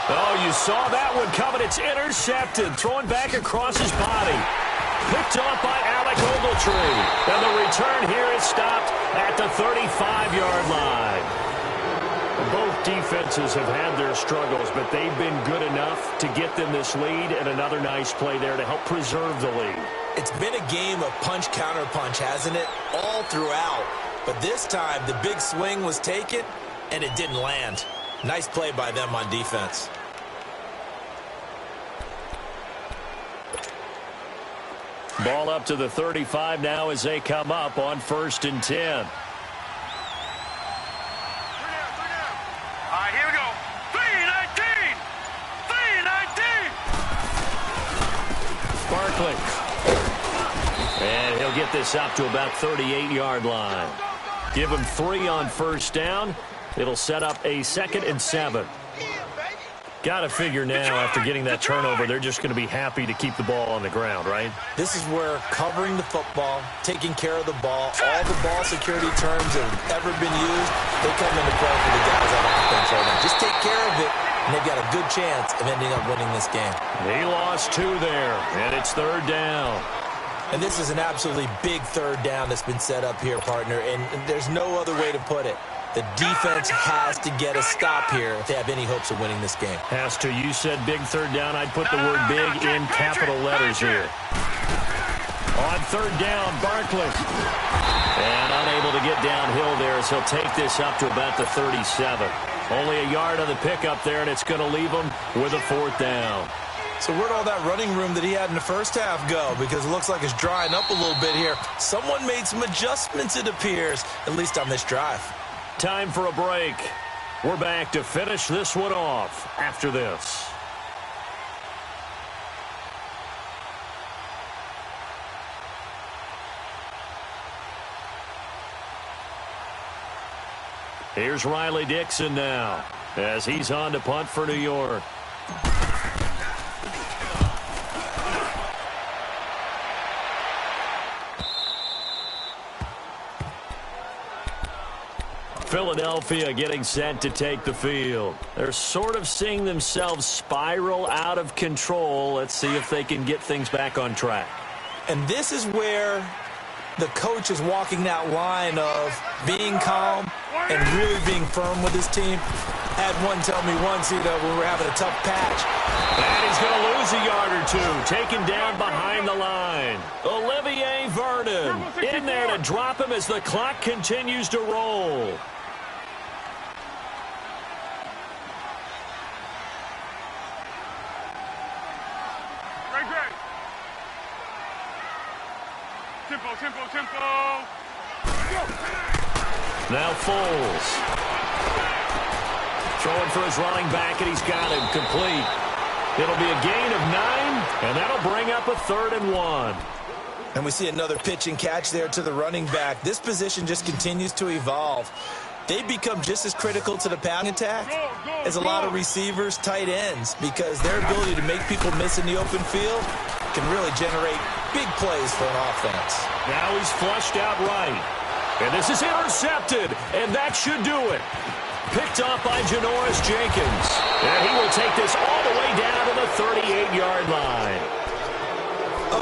Oh, you saw that one coming. It's intercepted. Thrown back across his body. Picked off by Alec Ogletree. And the return here is stopped at the 35-yard line. Both defenses have had their struggles, but they've been good enough to get them this lead, and another nice play there to help preserve the lead. It's been a game of punch-counter-punch, hasn't it? All throughout. But this time, the big swing was taken, and it didn't land. Nice play by them on defense. Ball up to the 35 now as they come up on 1st and 10. All right, here we go. 3-19. 3-19. Barkley. And he'll get this up to about 38-yard line. Give him 3 on 1st down. It'll set up a 2nd and 7. Got to figure now, after getting that turnover, they're just going to be happy to keep the ball on the ground, right? This is where covering the football, taking care of the ball, all the ball security terms that have ever been used, they come into play for the guys on offense right now. Just take care of it, and they've got a good chance of ending up winning this game. He lost 2 there, and it's 3rd down. And this is an absolutely big 3rd down that's been set up here, partner, and there's no other way to put it. The defense has to get a stop here if they have any hopes of winning this game. Has to. You said big 3rd down. I'd put the word big in capital letters here. On 3rd down, Barkley. And unable to get downhill there, so he'll take this up to about the 37. Only a yard on the pickup there, and it's going to leave him with a 4th down. So where'd all that running room that he had in the first half go? Because it looks like it's drying up a little bit here. Someone made some adjustments, it appears, at least on this drive. Time for a break. We're back to finish this one off after this. Here's Riley Dixon now as he's on to punt for New York. Philadelphia getting set to take the field. They're sort of seeing themselves spiral out of control. Let's see if they can get things back on track. And this is where the coach is walking that line of being calm and really being firm with his team. I had one tell me once, when we were having a tough patch. And he's going to lose a yard or 2. Taken down behind the line. Olivier Vernon in there to drop him as the clock continues to roll. Tempo. Now Foles. Throwing for his running back, and he's got him complete. It'll be a gain of 9, and that'll bring up a 3rd and 1. And we see another pitch and catch there to the running back. This position just continues to evolve. They become just as critical to the passing attack as a lot of receivers, tight ends, because their ability to make people miss in the open field can really generate big plays for an offense. Now he's flushed out right. And this is intercepted, and that should do it. Picked off by Janoris Jenkins. And he will take this all the way down to the 38-yard line.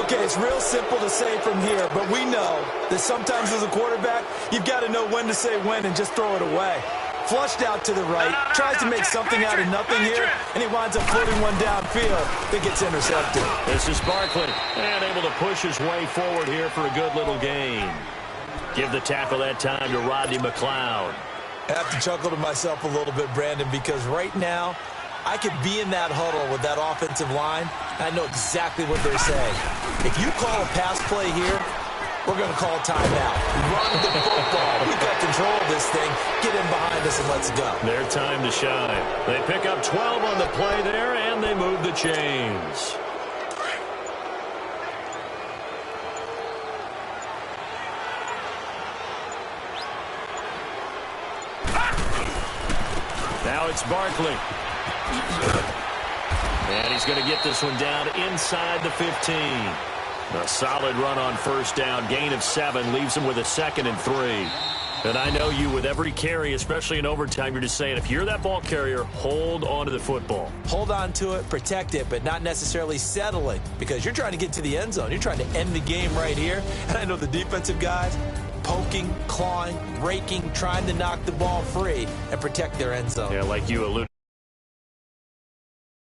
Okay, it's real simple to say from here, but we know that sometimes as a quarterback, you've got to know when to say when and just throw it away. Flushed out to the right, tries to make something out of nothing here, and he winds up putting one downfield that gets intercepted. This is Barkley, and able to push his way forward here for a good little gain. Give the tackle that time to Rodney McLeod. I have to chuckle to myself a little bit, Brandon, because right now, I could be in that huddle with that offensive line, and I know exactly what they're saying. If you call a pass play here, we're going to call a timeout. Run the football. We've got control of this thing. Get in behind us and let's go. Their time to shine. They pick up 12 on the play there, and they move the chains. Now it's Barkley. And he's going to get this one down inside the 15. A solid run on 1st down. Gain of 7 leaves him with a 2nd and 3. And I know you, with every carry, especially in overtime, you're just saying, if you're that ball carrier, hold on to the football. Hold on to it, protect it, but not necessarily settle it, because you're trying to get to the end zone. You're trying to end the game right here. And I know the defensive guys poking, clawing, raking, trying to knock the ball free and protect their end zone. Yeah, like you alluded.